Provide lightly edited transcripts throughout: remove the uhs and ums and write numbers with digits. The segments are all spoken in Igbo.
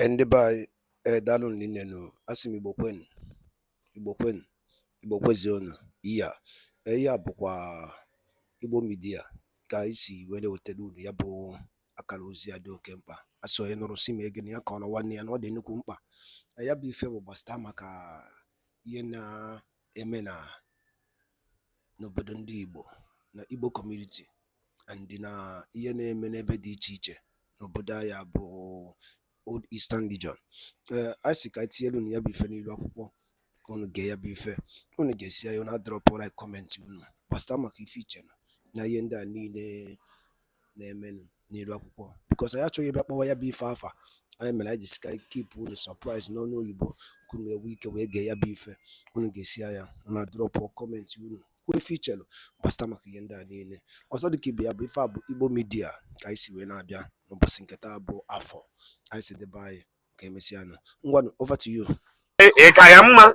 Ndị be anyị daalụ nne nụ asị m Igbo kwezi unu iya ya bụkwa Igbo midia ka isi wee na-ewetara unu ya bụ akara ozi ya dị oke mkpa. Asị onye nụrụ si ma ege na ya ka ọ nwanne ya na ọ dị nnukwu mkpa. Ya bụ ife bụ gbasata maka ihe na-eme n'obodo ndị Igbo na Igbo community and na ihe na-eme n'ebe dị iche iche n'obodo anyị bụ Old Eastern Region. I si ka etinyelu na ya bụ ife n'ilu akwụkwọ ka unu gee ya bụ ife, unu ga-esi ya na drop like comment unu gbasata maka ife iche na ihe ndị a niile na-eme n'ilu akwụkwọ, because anyị achọghị ebe kpọwa ya bụ ife afa. Anyị mere anyị jisi ka keep unu surprise n'ọnụ oyibo ka unu enwe ike wee gee ya bụ ife. Unu ga-esi ya na drop comment unu kwuo ife ichelu gbasata maka ihe ndị a niile. Ọzọ dịka ibe ya bụ ife a bụ Igbo midia ka anyị si wee na-abịa n'ụbọchị nke taa bụ afọ. I said the buy Messiano. Over to you. Ekayama.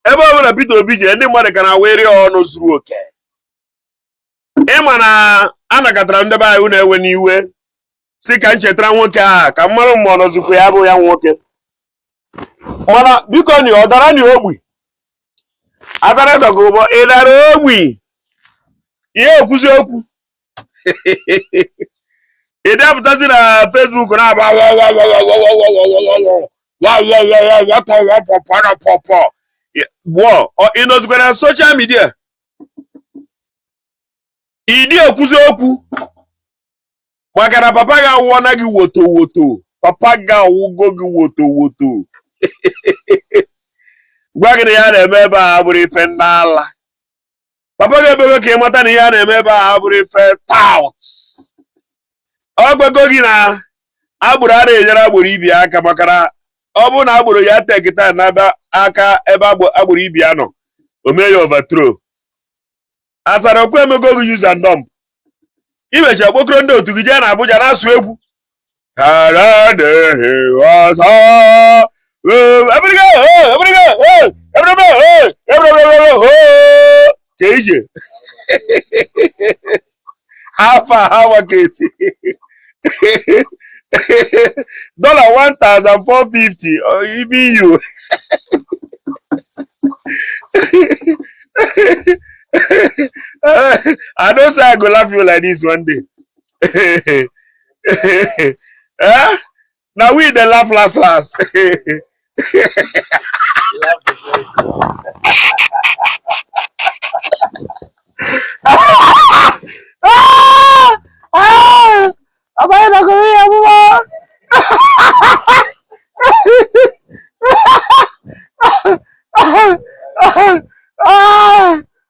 Ebe ọ bụla Peter Obi je ndị mmadụ ka na-were ọnụ zuru oke. Ịma na anagatara ndị be anyị na-ewe n'iwe si ka nchetara nwoke a ka mmadụ mmụọ nọzukwu ya bụ ya nwoke. Mana biko ni ọ dara ni ogbi. Asari Dokubo ị dara ogbi. Ihe okwuzi okwu. It does na Facebook na ba in social media. Idi okuzi okwu. Maka papa ga wona gi woto. Papa ga wugo gi woto. Gwagide ya na-eme ebe a bụrụ ife ndala. Papa ga ebe ka ịmata na ya na-eme ebe a bụrụ ife tout. Ọgbego gị na agbụrụ a na-enyere agbụrụ ibi aka makana ọ bụ na agbụrụ ya tekịta na aka ebe agbụrụ ibi ya nọ o mee ya overthrow. Asara okwu emego gị use and dump. Imechi okpokoro ndị otu gị jee na Abuja na-asụ egwu ka ije afa hawa keti $1,450 or even you. I don't say I go laugh you like this one day. Now we the laugh last.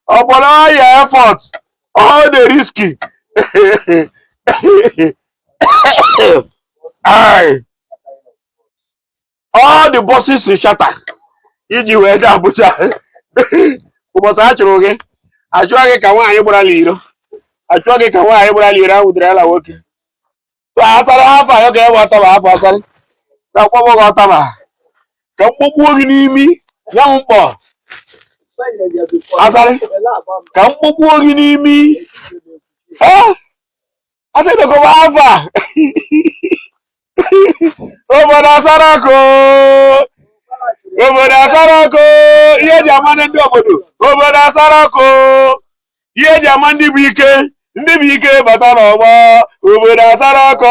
Upon all your efforts, all the risky. All the bosses in shatter. Iji wee ja Abuja. Ụbọchị a chụrụ gị, achụọ gị ka nwaanyị gbara liro. Achụọ gị ka nwaanyị gbara liro ahụ dịrị ala nwoke. So Asari afọ ayọ ga ewe ọtaba afọ Asari. Ka mkpọgbu gị ọtaba. Ka mkpọgbuo gị n'imi. Ya mkpọ. Asari. Ka mkpọgbuo gị n'imi. Asari Dokubo afọ. Obodo Asarako. Obodo Asarako. Ihe ji ama ndị obodo. Obodo Asarako. Ihe ji ama ndị bụ ike. Ndị bụ ike bata n'ọgbọ. Obodo Asarako.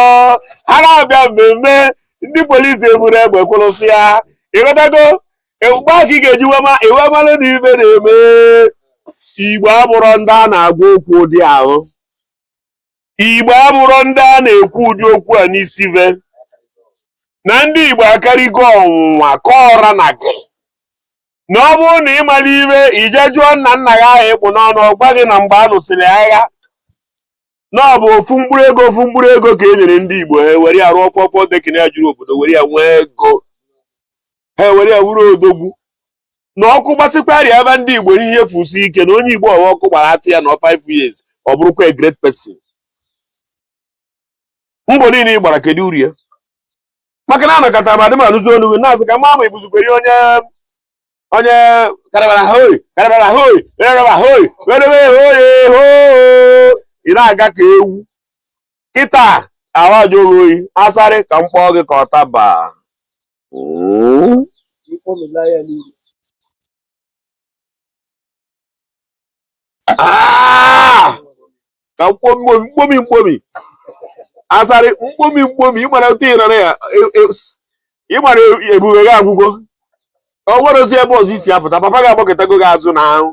Ha na-abịa mmemme. Ndị polisi eburu egbe kwụrụsịa. Ịghọtago? Mgbe a ka ị ga-eji iwe malụ na ife na-eme. Igbo abụrụ ndị a na-agwa okwu ụdị ahụ. Igbo abụrụ ndị a na-ekwu ụdị okwu a n'isi ve. Na ndị Igbo akarịgo ọnwụnwa ka ọra na gị. Na ọ bụrụ na ịmara iwe ije jụọ nna nna ya ahụ ịkpụ n'ọnụ ọgba gị na mgbe a lụsịrị agha. Na ọ bụ ofu mkpụrụ ego ka e nyere ndị Igbo ha were ya rụọ fọfọ dekịna ya juru obodo were ya nwee ego. Ha were ya wuru odogwu. Na ọkụ gbasịkwarị ebe ndị Igbo ihe fusi ike na onye Igbo ọwa ọkụ gbara atị ya na 5 years ọ bụrụkwa a great person. Mbọ niile ị gbara kedu uru ya? Maka na anakọta ma dị ma lụzi olu na-asị ka mama ibuzukwere onye karabara hoi ị na-aga ka ewu kịta ahụ ajọ oyi Asari ka mkpọ gị ka ọ taba Ka mkpomi Asari mkpomi ịmara otu ị nọ na ya ịmara ebube gị agwụgo ọ nwere ozi ebe ọzọ isi apụta papa ga-agbakọtago gị azụ na ahụ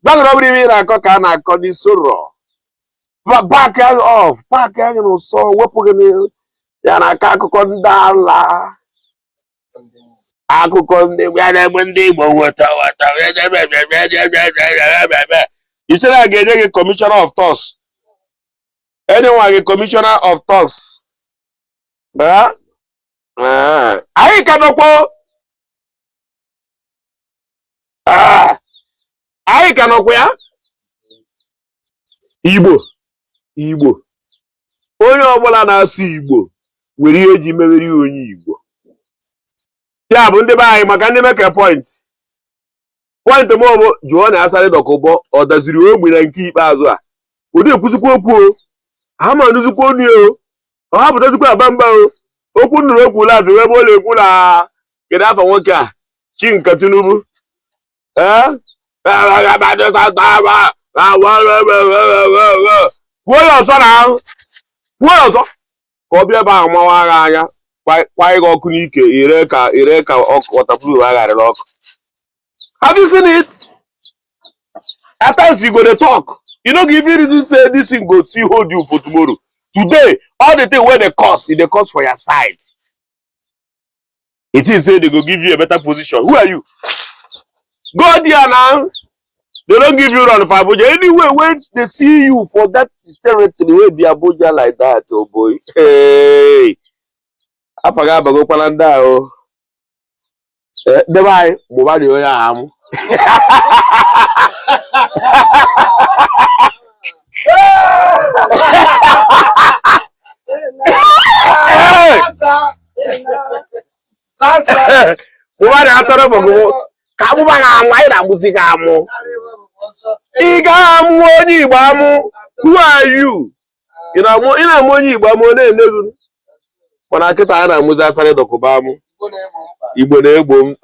gbagoro ọ bụrụ ime ị na-akọ ka a na-akọ n'isoro back off paaki anyị n'ụsọ wepụ gị ya na aka akụkọ ndị ala akụkọ ndị egbe ndị Igbo weta ichere a ga-enye gị Commissioner of Talks enyenwa gị Commissioner of Talks anyị ka nọkwa anyị ka nọkwa ya Igbo onye ọbụla na-asụ Igbo were ihe eji mewere onye Igbo ya bụ ndị be anyị maka ndị meke point m bụ jụọ na Asari Dokubo ọ daziri ogbe na nke ikpeazụ a ụdị ekwusikwa okwu o ha ma nụzikwa onu o ọ hapụtazikwa aba mba o okwu nnụrụ okwu lazi ebe ọ na-ekwu na kedu afọ nwoke a chi nke Tinubu kwuo ya ọzọ na ahụ kwuo ya ọzọ ka ọ bịa ebe ahụ mawa agha anya kwa ịga ọkụ n'ike ire ka ọtapụrụ agharịrị ọkụ. Have you seen it? At times you go to talk. You don't give you reason say this thing go still hold you for tomorrow. Today, all the thing where they cost for your side. It is say they go give you a better position. Who are you? Go there now. They don't give you run for Abuja. Anyway, when they see you for that territory, will be Abuja like that, oh boy. Hey, I forgot about Palanda. Oh, the way Mobile Yoyam. Mobile after go. Kamu banga na musika amu. Iga amu onye Igbo amu. Who are you? Ina amu onye Igbo amu na-enegu. Mana kita na amuzi Asari Dokubo amu. Igbo na-egbo m.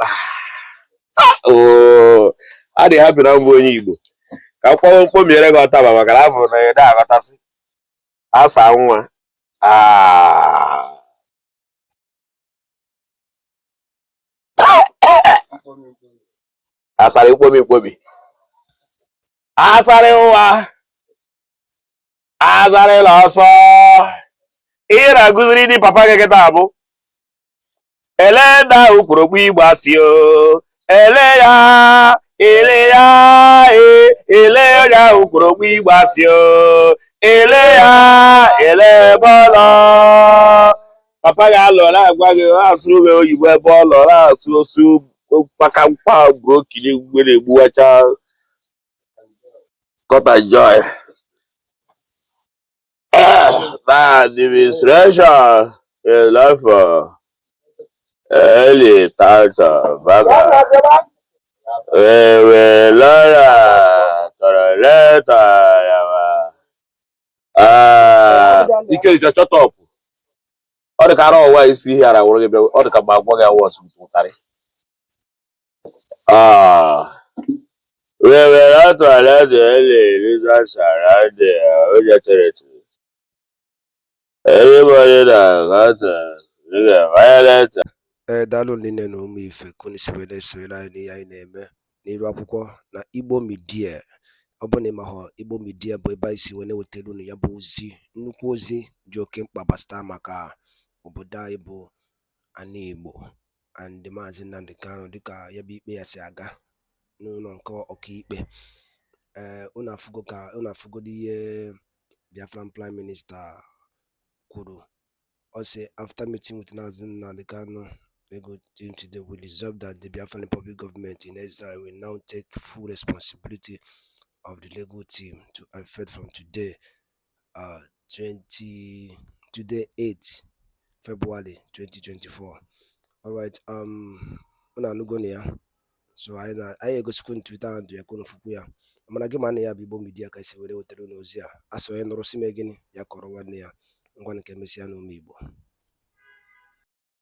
Oh, I dey happy na mbụ onye Igbo. Ka kwa mkpomiere gị ọtaba maka na abụ na ede aghọtasị. Asa nwa. Asari mkpomi. Asari ụwa. Asari lọsọ. Ihe na-agụziri ndị papa gị kịta abụ. Ele da ukwurokwu Igbo asị o. Ele ya ukwurokwu Igbo asị o. Ele bọlọ. Papa ga-alọ na-agwa gị asụrụ gị oyibo ebe ọ lọ na-asụ osu maka mkpa brokili were egbuwacha cut and joy. The administration is life for early tata baga. We Laura Toroleta Ike is shut up. All the car always see here. I will give all the car was we were not allowed the early results around the territory. Everybody that got the violent. Daalụ nne na ụmụ ife kuniswele soyela anyị anyị na-eme n'iru akwụkwọ na Igbo Media. Ọ bụ na ịmahọ Igbo Media bụ ebe anyị si wee na-ewetara unu ya bụ ozi nnukwu ozi dị oke mkpa gbasara maka obodo anyị bụ ana Igbo and Maazị Nnamdi Kanu dịka ya bụ ikpe ya si aga n'ụlọ nke ọkaikpe. Unu afụgodo ihe Biafran Prime Minister kwuru. Ọ sị after meeting with Maazị Nnamdi Kanu Lagos team today, we resolve that the Biafran Republic government in exile will now take full responsibility of the Lagos team to effect from today, 8 February 2024. Alright, so I go school Twitter and ya kono fuku ya. Mana gị mana ya bụ Igbo Media ka isi were wetara n'ozi a. Asọ ya nọrọ si megini ya kọrọ nwanne ya. Ngwa nke mesịa n'ụmụ Igbo.